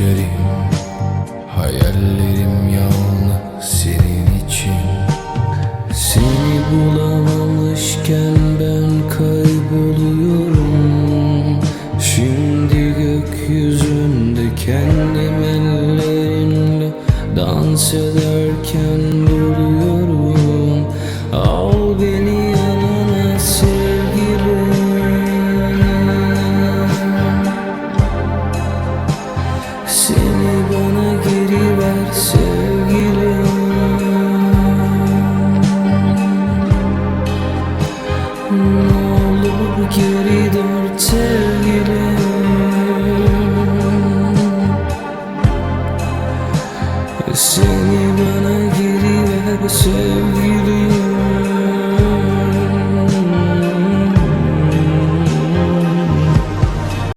düşlerim, hayallerim yalnız senin için. Seni bulamamışken ben kayboluyorum. Şimdi gökyüzünde kendim ellerimle dans ederken buluyorum. Al beni yanına sevgilim, seni bana geri ver sevgilim. Ne olur geri dön sevgilim. Seni bana geri ver sevgilim.